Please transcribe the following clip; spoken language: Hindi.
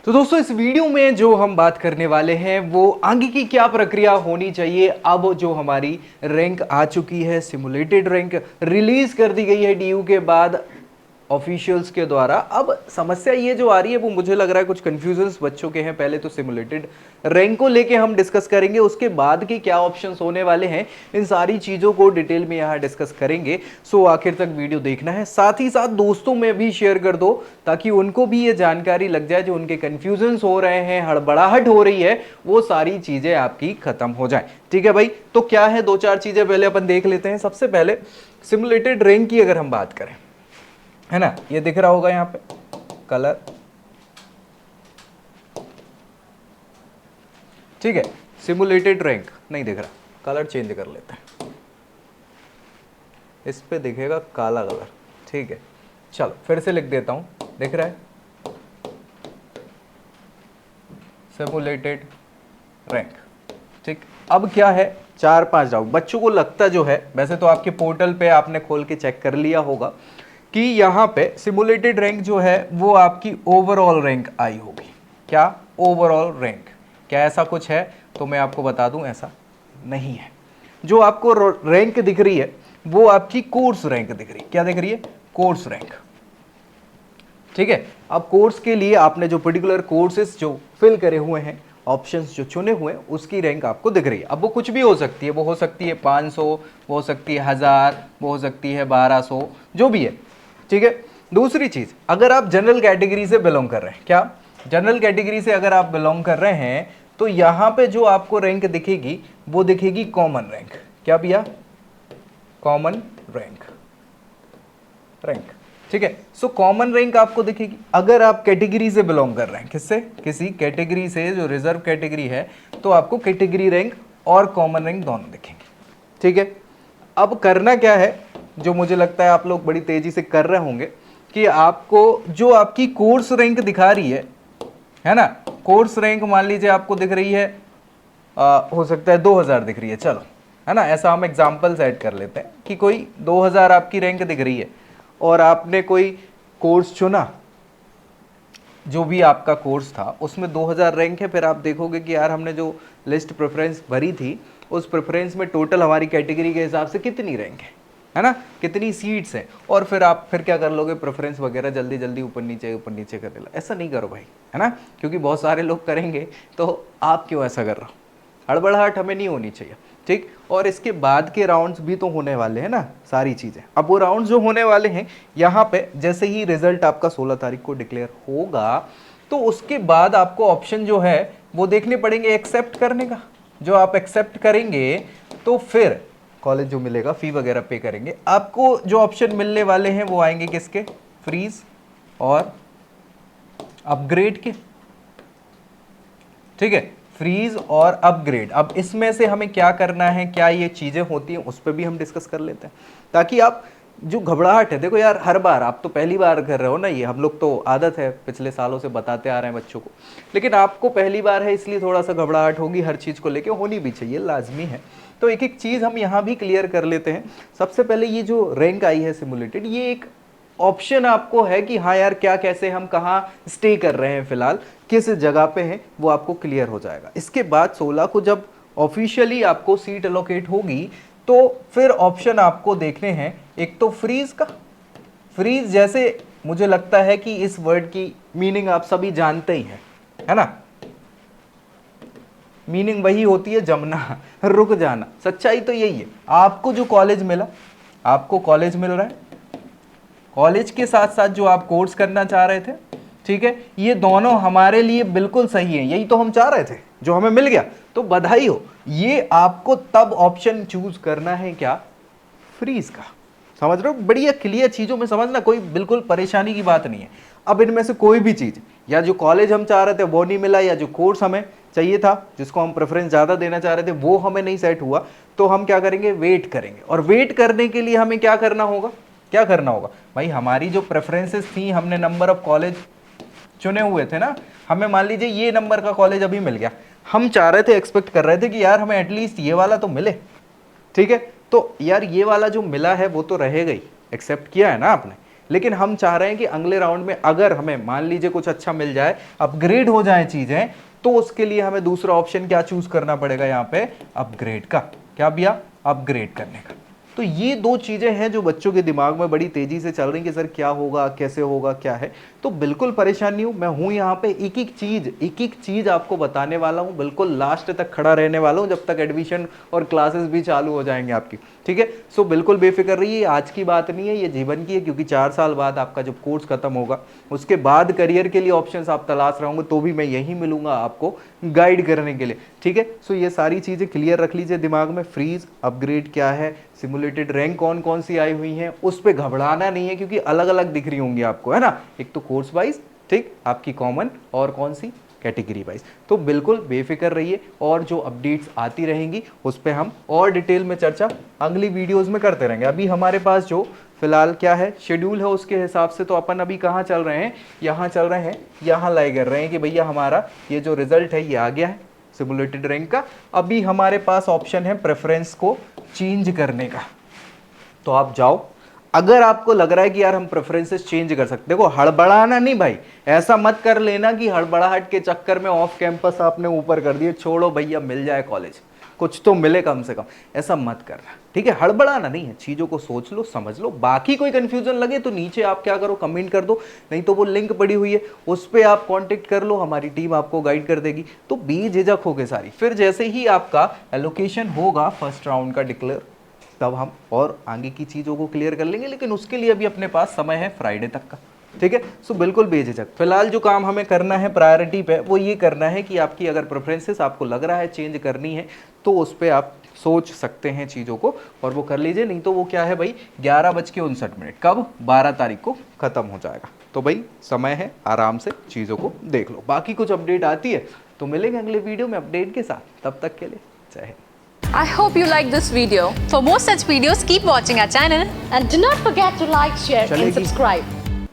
तो दोस्तों इस वीडियो में जो हम बात करने वाले हैं वो आगे की क्या प्रक्रिया होनी चाहिए। अब जो हमारी रैंक आ चुकी है, सिमुलेटेड रैंक रिलीज कर दी गई है डीयू के बाद ऑफिशियल्स के द्वारा। अब समस्या ये जो आ रही है वो मुझे लग रहा है कुछ कंफ्यूजन्स बच्चों के हैं। पहले तो सिमुलेटेड रैंक को लेके हम डिस्कस करेंगे, उसके बाद के क्या ऑप्शंस होने वाले हैं, इन सारी चीज़ों को डिटेल में यहाँ डिस्कस करेंगे। सो आखिर तक वीडियो देखना है, साथ ही साथ दोस्तों में भी शेयर कर दो ताकि उनको भी ये जानकारी लग जाए, जो उनके कंफ्यूजन्स हो रहे हैं, हड़बड़ाहट हो रही है, वो सारी चीज़ें आपकी खत्म हो जाए। ठीक है भाई, तो क्या है दो चार चीज़ें पहले अपन देख लेते हैं। सबसे पहले सिमुलेटेड रैंक की अगर हम बात करें, है ना, ये दिख रहा होगा यहाँ पे कलर, ठीक है। सिमुलेटेड रैंक नहीं दिख रहा, कलर चेंज कर लेते हैं, इस पे दिखेगा काला कलर, ठीक है। चलो फिर से लिख देता हूं, दिख रहा है सिमुलेटेड रैंक, ठीक। अब क्या है, 4-5 डाउट बच्चों को लगता जो है, वैसे तो आपके पोर्टल पे आपने खोल के चेक कर लिया होगा कि यहाँ पे सिमुलेटेड रैंक जो है वो आपकी ओवरऑल रैंक आई होगी। क्या ओवरऑल रैंक, क्या ऐसा कुछ है? तो मैं आपको बता दूं ऐसा नहीं है। जो आपको रैंक दिख रही है वो आपकी कोर्स रैंक दिख रही है। क्या दिख रही है? कोर्स रैंक, ठीक है। अब कोर्स के लिए आपने जो पर्टिकुलर कोर्सेज जो फिल करे हुए हैं, ऑप्शंस जो चुने हुए हैं, उसकी रैंक आपको दिख रही है। अब वो कुछ भी हो सकती है, वो हो सकती है 500, वो हो सकती है 1000, वो हो सकती है 1200, जो भी है, ठीक है। दूसरी चीज, अगर आप जनरल कैटेगरी से बिलोंग कर रहे हैं, क्या जनरल कैटेगरी से अगर आप बिलोंग कर रहे हैं तो यहां पे जो आपको रैंक दिखेगी वो दिखेगी कॉमन रैंक। क्या भैया? कॉमन रैंक, ठीक है। सो कॉमन रैंक आपको दिखेगी अगर आप कैटेगरी से बिलोंग कर रहे हैं। किससे? किसी कैटेगरी से, जो रिजर्व कैटेगरी है, तो आपको कैटेगरी रैंक और कॉमन रैंक दोनों दिखेंगे, ठीक है। अब करना क्या है, जो मुझे लगता है आप लोग बड़ी तेजी से कर रहे होंगे, कि आपको जो आपकी कोर्स रैंक दिखा रही है ना, कोर्स रैंक मान लीजिए आपको दिख रही है, हो सकता है 2000 दिख रही है, चलो, है ना, ऐसा हम एग्जाम्पल सेट कर लेते हैं कि कोई 2000 आपकी रैंक दिख रही है और आपने कोई कोर्स चुना, जो भी आपका कोर्स था उसमें 2000 रैंक है। फिर आप देखोगे कि यार हमने जो लिस्ट प्रेफरेंस भरी थी, उस प्रेफरेंस में टोटल हमारी कैटेगरी के हिसाब से कितनी रैंक है ना, कितनी सीट्स हैं, और फिर आप फिर क्या कर लोगे, प्रेफरेंस वगैरह जल्दी जल्दी ऊपर नीचे कर लेना। ऐसा नहीं करो भाई, है ना, क्योंकि बहुत सारे लोग करेंगे, तो आप क्यों ऐसा कर रहे हो? हड़बड़ाहट हमें नहीं होनी चाहिए, ठीक। और इसके बाद के राउंड्स भी तो होने वाले हैं ना, सारी चीज़ें। अब वो राउंड्स जो होने वाले हैं, यहाँ पे जैसे ही रिजल्ट आपका 16 तारीख को डिक्लेयर होगा, तो उसके बाद आपको ऑप्शन जो है वो देखने पड़ेंगे एक्सेप्ट करने का। जो आप एक्सेप्ट करेंगे तो फिर कॉलेज जो मिलेगा, फी वगैरह पे करेंगे, आपको जो ऑप्शन मिलने वाले हैं वो आएंगे किसके? फ्रीज और अपग्रेड के, ठीक है। फ्रीज और अपग्रेड। अब इसमें से हमें क्या करना है, क्या ये चीजें होती हैं, उस पर भी हम डिस्कस कर लेते हैं, ताकि आप जो घबराहट है, देखो यार हर बार आप तो पहली बार कर रहे हो ना, ये हम लोग तो आदत है पिछले सालों से बताते आ रहे हैं बच्चों को, लेकिन आपको पहली बार है इसलिए थोड़ा सा घबराहट होगी, हर चीज़ को लेके होनी भी चाहिए, लाजमी है। तो एक एक चीज़ हम यहाँ भी क्लियर कर लेते हैं। सबसे पहले ये जो रैंक आई है सिमुलेटेड, ये एक ऑप्शन आपको है कि हाँ यार क्या, कैसे, हम कहाँ स्टे कर रहे हैं, फिलहाल किस जगह पे हैं, वो आपको क्लियर हो जाएगा। इसके बाद 16 को जब ऑफिशियली आपको सीट एलोकेट होगी, तो फिर ऑप्शन आपको देखने हैं। एक तो फ्रीज का, फ्रीज जैसे मुझे लगता है कि इस वर्ड की मीनिंग आप सभी जानते ही हैं, है ना, मीनिंग वही होती है जमना, रुक जाना। सच्चाई तो यही है। आपको जो कॉलेज मिला, आपको कॉलेज मिल रहा है, कॉलेज के साथ साथ जो आप कोर्स करना चाह रहे थे, ठीक है, ये दोनों हमारे लिए बिल्कुल सही है, यही तो हम चाह रहे थे, जो हमें मिल गया, तो बधाई हो। ये आपको तब ऑप्शन चूज करना है, क्या? फ्रीज का। समझ रहे हो? बढ़िया क्लियर चीजों में समझना, कोई बिल्कुल परेशानी की बात नहीं है। अब इनमें से कोई भी चीज, या जो कॉलेज हम चाह रहे थे वो नहीं मिला, या जो कोर्स हमें चाहिए था, जिसको हम प्रेफरेंस ज्यादा देना चाह रहे थे, वो हमें नहीं सेट हुआ, तो हम क्या करेंगे? वेट करेंगे। और वेट करने के लिए हमें क्या करना होगा? क्या करना होगा भाई? हमारी जो प्रेफरेंसेस थी, हमने नंबर ऑफ कॉलेज चुने हुए थे ना, हमें मान लीजिए ये नंबर का कॉलेज अभी मिल गया, हम चाह रहे थे, एक्सपेक्ट कर रहे थे कि यार हमें एटलीस्ट ये वाला तो मिले, ठीक है। तो यार ये वाला जो मिला है वो तो रहेगा ही, एक्सेप्ट किया है ना आपने, लेकिन हम चाह रहे हैं कि अगले राउंड में अगर हमें मान लीजिए कुछ अच्छा मिल जाए, अपग्रेड हो जाए चीजें, तो उसके लिए हमें दूसरा ऑप्शन क्या चूज करना पड़ेगा यहाँ पे, अपग्रेड का। क्या भैया, अपग्रेड करने का। तो ये दो चीजें हैं जो बच्चों के दिमाग में बड़ी तेजी से चल रही कि सर क्या होगा, कैसे होगा, क्या है। तो बिल्कुल परेशान नहीं हूं, मैं हूं यहाँ पे, एक एक चीज आपको बताने वाला हूं, बिल्कुल लास्ट तक खड़ा रहने वाला हूं जब तक एडमिशन और क्लासेस भी चालू हो जाएंगे आपकी, ठीक है। सो बिल्कुल बेफिक्र रहिए, आज की बात नहीं है, ये जीवन की है, क्योंकि 4 साल बाद आपका जब कोर्स खत्म होगा उसके बाद करियर के लिए ऑप्शंस आप तलाश रहे होंगे, तो भी मैं यही मिलूंगा आपको गाइड करने के लिए, ठीक है। सो ये सारी चीजें क्लियर रख लीजिए दिमाग में। फ्रीज, अपग्रेड क्या है, सिमुलेटेड रैंक कौन कौन सी आई हुई हैं, उस पर घबराना नहीं है, क्योंकि अलग अलग दिख रही होंगी आपको, है ना। एक तो कोर्स वाइज, ठीक, आपकी कॉमन, और कौन सी, कैटेगरी वाइज। तो बिल्कुल बेफिक्र रहिए, और जो अपडेट्स आती रहेंगी उस पर हम और डिटेल में चर्चा अगली वीडियोस में करते रहेंगे। अभी हमारे पास जो फिलहाल क्या है शेड्यूल है, उसके हिसाब से तो अपन अभी कहाँ चल रहे हैं, यहाँ चल रहे हैं, यहाँ लाई कर रहे हैं कि भैया हमारा ये जो रिजल्ट है ये आ गया है सिमुलेटेड रैंक का। अभी हमारे पास ऑप्शन है प्रेफरेंस को चेंज करने का, तो आप जाओ। अगर आपको लग रहा है कि यार हम प्रेफरेंसेस चेंज कर सकते, देखो हड़बड़ाना नहीं भाई, ऐसा मत कर लेना कि हड़बड़ाहट के चक्कर में ऑफ कैंपस आपने ऊपर कर दिए, छोड़ो भैया मिल जाए कॉलेज, कुछ तो मिले कम से कम, ऐसा मत करना, ठीक है। हड़बड़ाना नहीं है, चीज़ों को सोच लो, समझ लो। बाकी कोई कंफ्यूजन लगे तो नीचे आप क्या करो, कमेंट कर दो, नहीं तो वो लिंक पड़ी हुई है उस पर आप कांटेक्ट कर लो, हमारी टीम आपको गाइड कर देगी। तो बेझिझक होके सारी, फिर जैसे ही आपका एलोकेशन होगा फर्स्ट राउंड का डिक्लेयर, तब हम और आगे की चीज़ों को क्लियर कर लेंगे, लेकिन उसके लिए अभी अपने पास समय है फ्राइडे तक का, ठीक है। सो बिल्कुल बेझिझक, फिलहाल जो काम हमें करना है प्रायोरिटी पे, वो ये करना है कि आपकी अगर प्रेफरेंसेस आपको लग रहा है चेंज करनी है, तो उस पर आप सोच सकते हैं चीज़ों को, और वो कर लीजिए। नहीं तो वो क्या है भाई, 11:59 कब, 12 तारीख को ख़त्म हो जाएगा। तो भाई समय है, आराम से चीज़ों को देख लो। बाकी कुछ अपडेट आती है तो मिलेंगे अगले वीडियो में अपडेट के साथ, तब तक के लिए जय Hind. I hope you like this video. For more such videos, keep watching our channel. And do not forget to like, share and subscribe.